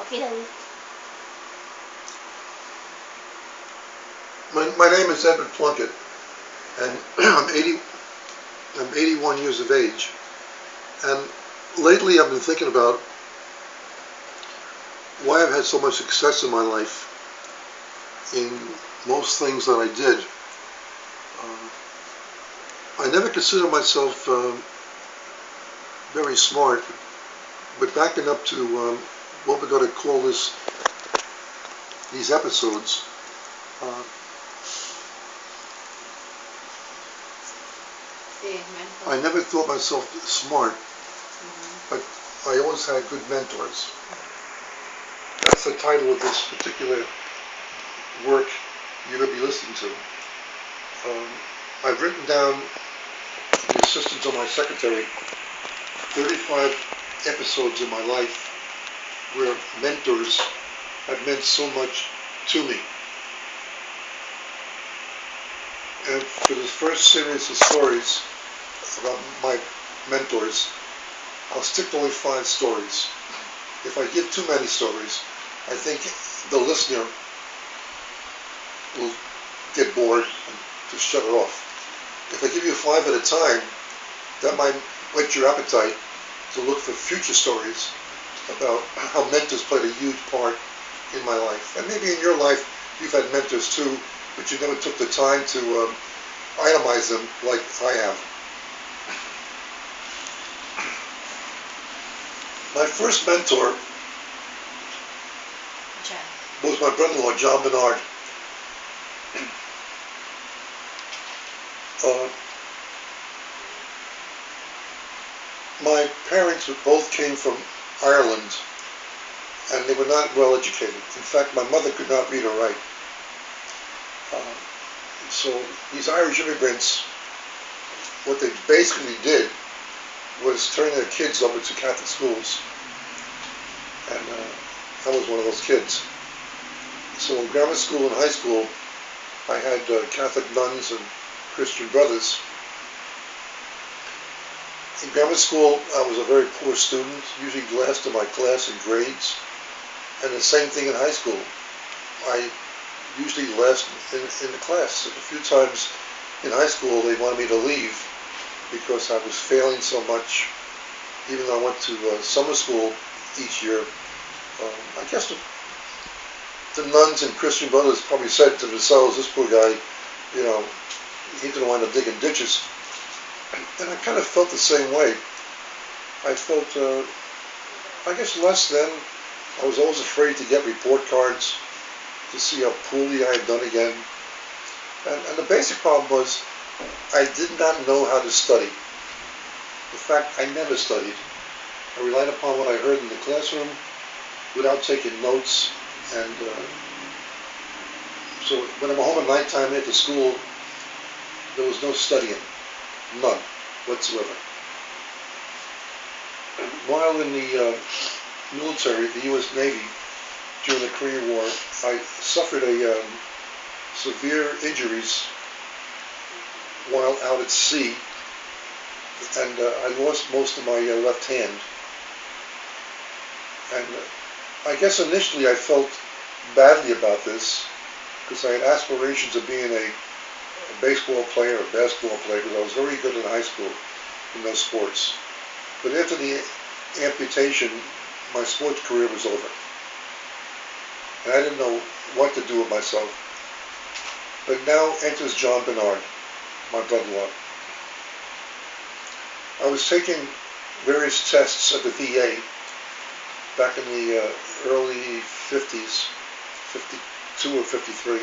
Okay lang. My name is Edward Plunkett, and I'm 81 years of age. And lately I've been thinking about why I've had so much success in my life in most things that I did. I never considered myself very smart, but backing up to what we're going to call these episodes, I never thought myself smart, but I always had good mentors. That's the title of this particular work you're going to be listening to. I've written down the assistance of my secretary 35 episodes in my life where mentors have meant so much to me. And for the first series of stories about my mentors, I'll stick to only 5 stories. If I give too many stories, I think the listener will get bored and just shut it off. If I give you 5 at a time, that might whet your appetite to look for future stories about how mentors played a huge part in my life. And maybe in your life you've had mentors too, but you never took the time to itemize them like I have. My first mentor was my brother-in-law, John Bernard. My parents both came from Ireland, and they were not well educated. In fact, my mother could not read or write. So these Irish immigrants, what they basically did was turn their kids over to Catholic schools. And I was one of those kids. So in grammar school and high school, I had Catholic nuns and Christian brothers. In grammar school, I was a very poor student, usually last in my class in grades. And the same thing in high school. I usually last in the class. And a few times in high school, they wanted me to leave because I was failing so much. Even though I went to summer school each year, I guess the nuns and Christian brothers probably said to themselves, this poor guy, you know, he's going to wind up digging ditches. And I kind of felt the same way. I felt, I guess less than. I was always afraid to get report cards to see how poorly I had done again. And the basic problem was I did not know how to study. In fact, I never studied. I relied upon what I heard in the classroom without taking notes. And so when I'm home at nighttime after school, there was no studying. None whatsoever. While in the military, the U.S. Navy, during the Korean War, I suffered a severe injuries while out at sea, and I lost most of my left hand. And I guess initially I felt badly about this because I had aspirations of being a baseball player or basketball player because I was very good in high school in those sports. But after the amputation, my sports career was over. And I didn't know what to do with myself. But now enters John Bernard, my brother-in-law. I was taking various tests at the VA back in the early 50s, 52 or 53,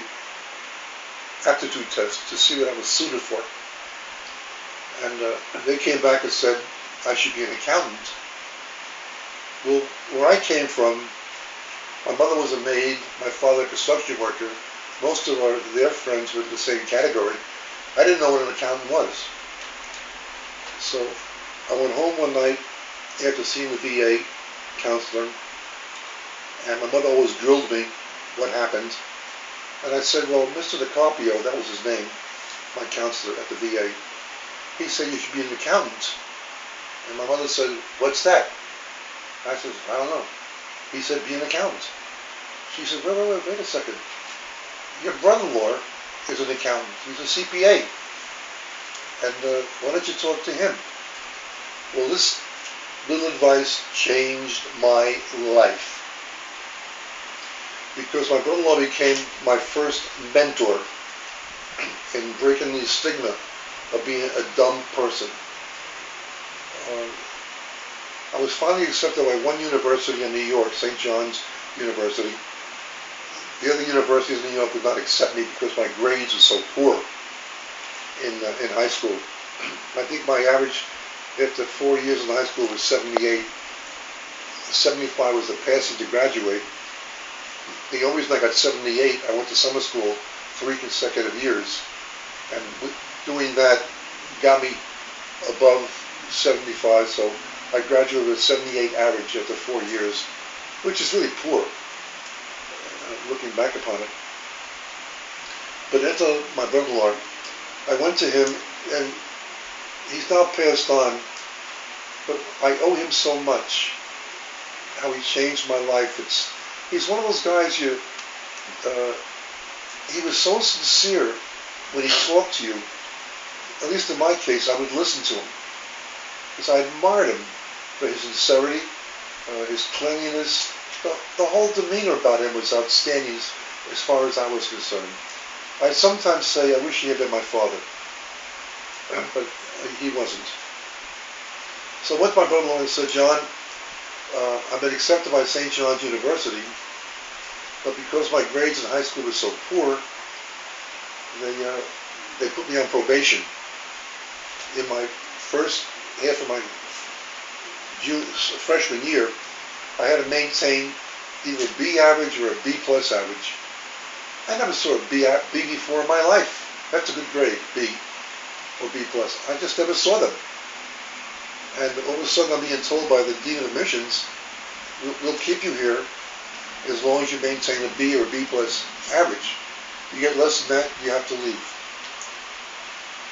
aptitude tests to see what I was suited for. And they came back and said I should be an accountant. Well, where I came from, my mother was a maid, my father a construction worker. Most of their friends were in the same category. I didn't know what an accountant was. So I went home one night after seeing the VA counselor, and my mother always drilled me what happened. And I said, well, Mr. DiCaprio, that was his name, my counselor at the VA, he said you should be an accountant. And my mother said, what's that? I said, I don't know. He said, be an accountant. She said, wait a second. Your brother-in-law is an accountant. He's a CPA. And why don't you talk to him? Well, this little advice changed my life. Because my brother-in-law became my first mentor in breaking the stigma of being a dumb person. I was finally accepted by one university in New York, St. John's University. The other universities in New York would not accept me because my grades were so poor in high school. I think my average after 4 years in high school was 78. 75 was the passing to graduate. The only reason I got 78, I went to summer school 3 consecutive years, and doing that got me above 75, so I graduated with a 78 average after 4 years, which is really poor, looking back upon it. But after my brother-in-law, I went to him, and he's now passed on, but I owe him so much, how he changed my life. He's one of those guys he was so sincere when he talked to you. At least in my case, I would listen to him, because I admired him for his sincerity, his cleanliness. The whole demeanor about him was outstanding as far as I was concerned. I sometimes say I wish he had been my father, but he wasn't. So went to my brother-in-law and said, John, I've been accepted by St. John's University, but because my grades in high school were so poor, they put me on probation. In my first half of my freshman year, I had to maintain either a B average or a B plus average. I never saw a B before in my life. That's a good grade, B or B plus. I just never saw them. And all of a sudden I'm being told by the Dean of Admissions, we'll keep you here as long as you maintain a B or a B plus average. You get less than that, you have to leave.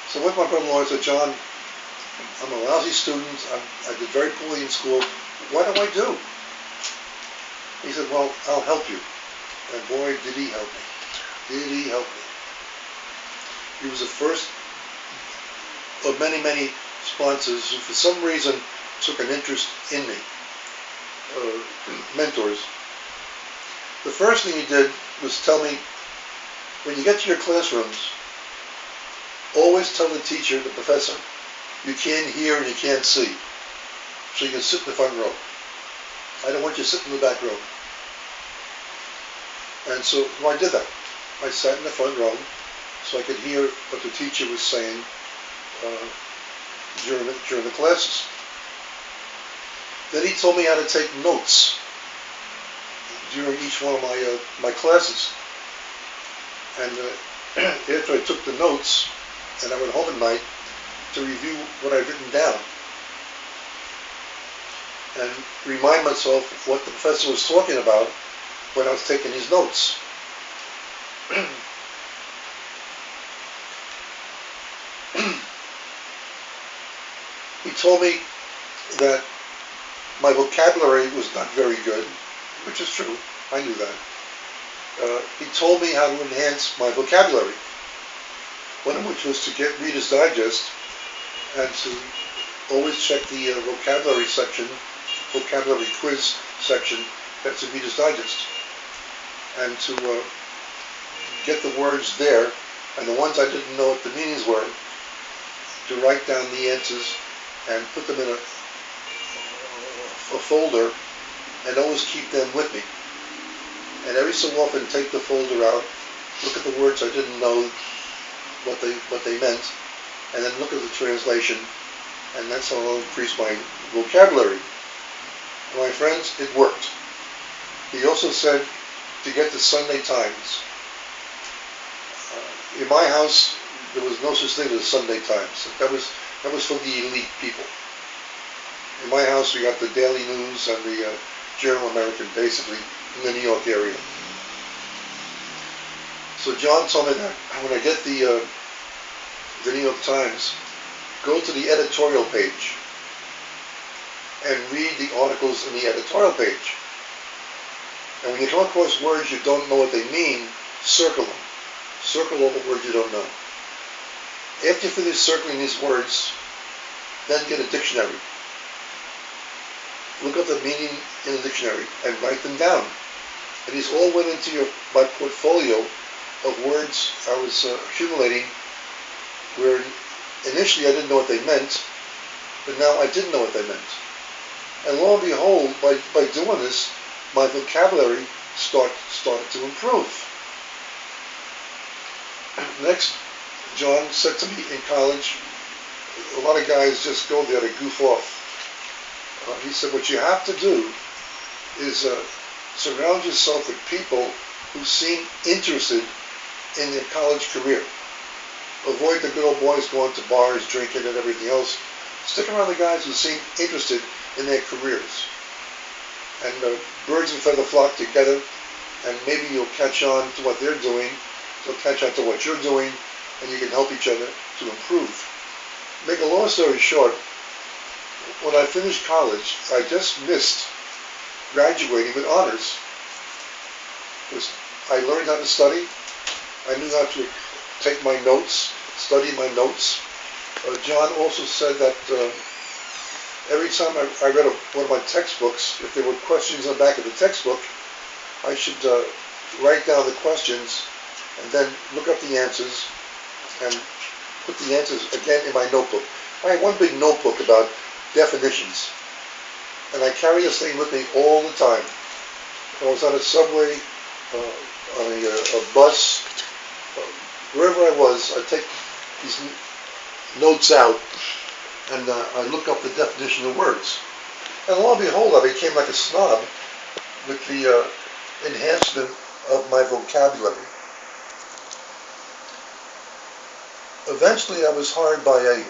So with my brother-in-law, I said, John, I'm a lousy student. I did very poorly in school. What do I do? He said, well, I'll help you. And boy, did he help me. Did he help me. He was the first of many, many sponsors who for some reason took an interest in me. Mentors. The first thing he did was tell me, when you get to your classrooms, always tell the teacher, the professor, you can't hear and you can't see. So you can sit in the front row. I don't want you to sit in the back row. And so I did that. I sat in the front row so I could hear what the teacher was saying during the classes. Then he told me how to take notes during each one of my classes. And after I took the notes, and I went home at night to review what I'd written down and remind myself what the professor was talking about when I was taking his notes. He told me that my vocabulary was not very good, which is true. I knew that. He told me how to enhance my vocabulary, one of which was to get Reader's Digest and to always check the vocabulary section, vocabulary quiz section that's in Reader's Digest, and to get the words there, and the ones I didn't know what the meanings were, to write down the answers and put them in a folder and always keep them with me. And every so often take the folder out, look at the words I didn't know what they meant, and then look at the translation, and that's how I'll increase my vocabulary. And my friends, it worked. He also said to get the Sunday Times. In my house, there was no such thing as Sunday Times. That was for the elite people. In my house, we got the Daily News and the Journal American, basically, in the New York area. So John told me that when I get the New York Times, go to the editorial page and read the articles in the editorial page. And when you come across words you don't know what they mean, circle them. Circle all the words you don't know. After you finish circling these words, then get a dictionary. Look up the meaning in the dictionary and write them down. And these all went into my portfolio of words I was accumulating, where initially I didn't know what they meant, but now I did know what they meant. And lo and behold, by doing this, my vocabulary started to improve. Next, John said to me in college, a lot of guys just go there to goof off. He said, what you have to do is surround yourself with people who seem interested in their college career. Avoid the good old boys going to bars, drinking, and everything else. Stick around the guys who seem interested in their careers. And birds and feather flock together, and maybe you'll catch on to what they're doing, they'll catch on to what you're doing, and you can help each other to improve. Make a long story short, when I finished college, I just missed graduating with honors. Because I learned how to study. I knew how to take my notes, study my notes. John also said that every time I read one of my textbooks, if there were questions on the back of the textbook, I should write down the questions and then look up the answers and put the answers again in my notebook. I had one big notebook about definitions, and I carry this thing with me all the time. If I was on a subway, on a bus, wherever I was, I take these notes out and I look up the definition of words. And lo and behold, I became like a snob with the enhancement of my vocabulary. Eventually, I was hired by a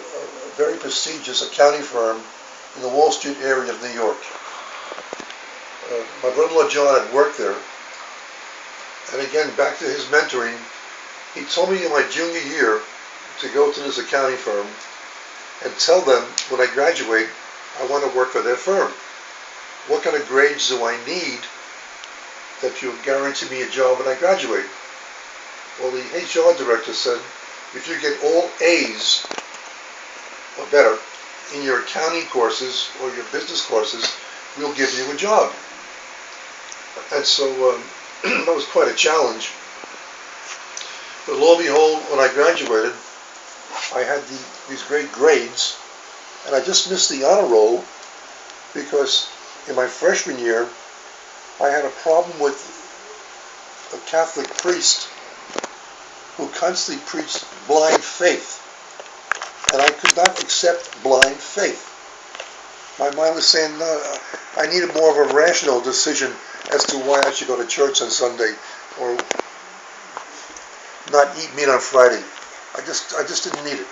very prestigious accounting firm in the Wall Street area of New York. My brother-in-law John had worked there, and again, back to his mentoring, he told me in my junior year to go to this accounting firm and tell them when I graduate, I want to work for their firm. What kind of grades do I need that you'll guarantee me a job when I graduate? Well, the HR director said, if you get all A's or better in your accounting courses or your business courses, we'll give you a job. And so that was quite a challenge. But lo and behold, when I graduated, I had these great grades, and I just missed the honor roll because in my freshman year, I had a problem with a Catholic priest who constantly preached blind faith. And I could not accept blind faith. My mind was saying, no, I needed more of a rational decision as to why I should go to church on Sunday or not eat meat on Friday. I just didn't need it.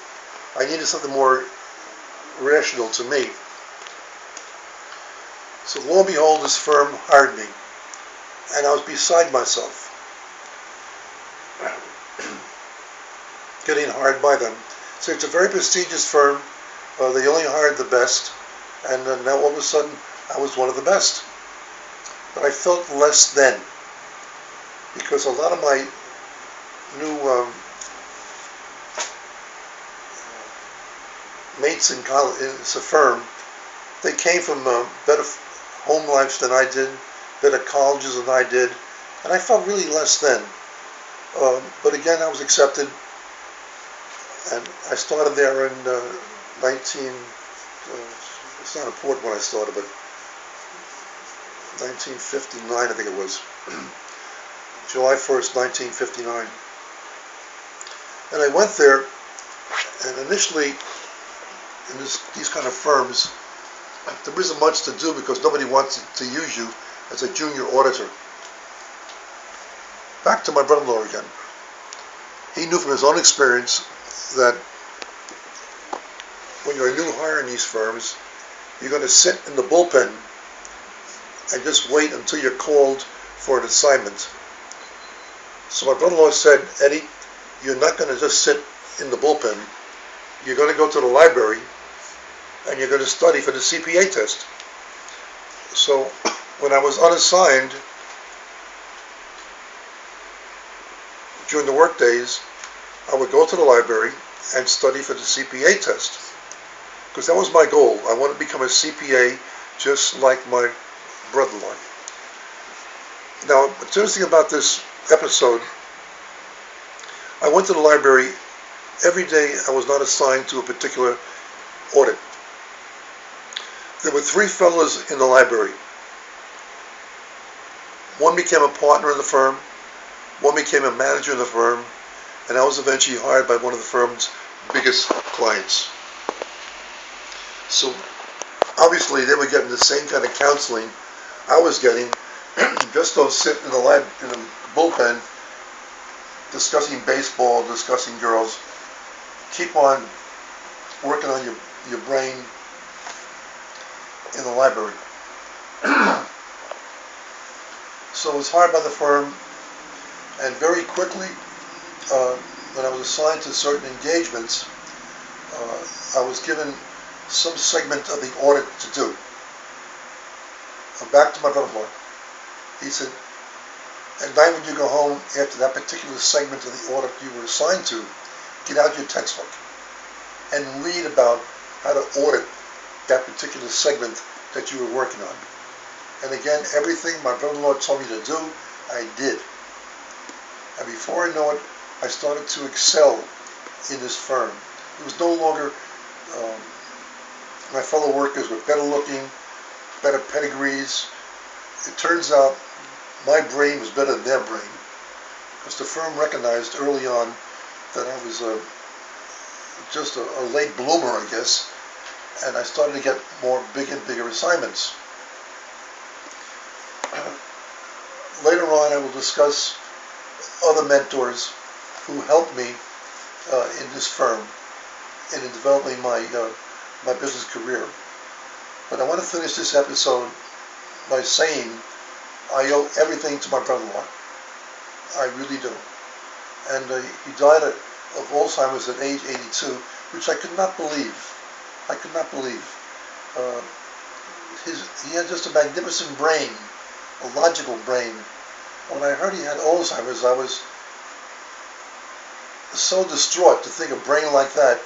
I needed something more rational to me. So lo and behold, this firm hired me, and I was beside myself getting hired by them. So it's a very prestigious firm. They only hired the best, and now all of a sudden I was one of the best. But I felt less than, because a lot of my new mates in college, in the firm, they came from better home lives than I did, better colleges than I did, and I felt really less than. But again, I was accepted, and I started there in it's not important when I started, but 1959, I think it was. July 1st, 1959. And I went there, and initially, in these kind of firms, there isn't much to do because nobody wants to use you as a junior auditor. Back to my brother-in-law again. He knew from his own experience that when you're a new hire in these firms, you're going to sit in the bullpen and just wait until you're called for an assignment. So my brother-in-law said, Eddie, you're not going to just sit in the bullpen. You're going to go to the library and you're going to study for the CPA test. So when I was unassigned, during the work days, I would go to the library and study for the CPA test. Because that was my goal. I wanted to become a CPA just like my brother-in-law. Now, what's interesting about this episode, I went to the library every day. I was not assigned to a particular audit. There were 3 fellows in the library. One became a partner in the firm, one became a manager in the firm, and I was eventually hired by one of the firm's biggest clients. So obviously they were getting the same kind of counseling I was getting. Just don't sit in the bullpen discussing baseball, discussing girls. Keep on working on your brain in the library. So I was hired by the firm, and very quickly, when I was assigned to certain engagements, I was given some segment of the audit to do. Back to my brother-in-law. He said, at night when you go home after that particular segment of the audit you were assigned to, get out your textbook and read about how to audit that particular segment that you were working on. And again, everything my brother-in-law told me to do, I did. And before I know it, I started to excel in this firm. It was no longer my fellow workers were better looking, better pedigrees. It turns out my brain was better than their brain, because the firm recognized early on that I was just a late bloomer, I guess, and I started to get bigger and bigger assignments. Later on, I will discuss other mentors who helped me in this firm and in developing my business career. But I want to finish this episode by saying I owe everything to my brother-in-law. I really do. And he died of Alzheimer's at age 82, which I could not believe. I could not believe. He had just a magnificent brain, a logical brain. When I heard he had Alzheimer's, I was so distraught to think a brain like that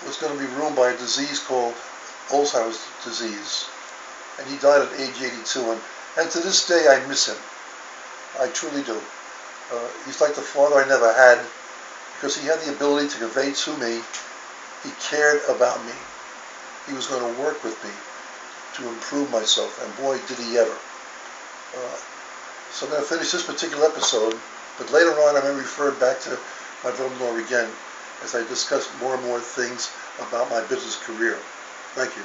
was going to be ruined by a disease called Alzheimer's disease. And he died at age 82, and to this day I miss him. I truly do. He's like the father I never had, because he had the ability to convey to me he cared about me. He was going to work with me to improve myself, and boy, did he ever. So I'm going to finish this particular episode, but later on I'm going to refer back to my brother-in-law again as I discuss more and more things about my business career. Thank you.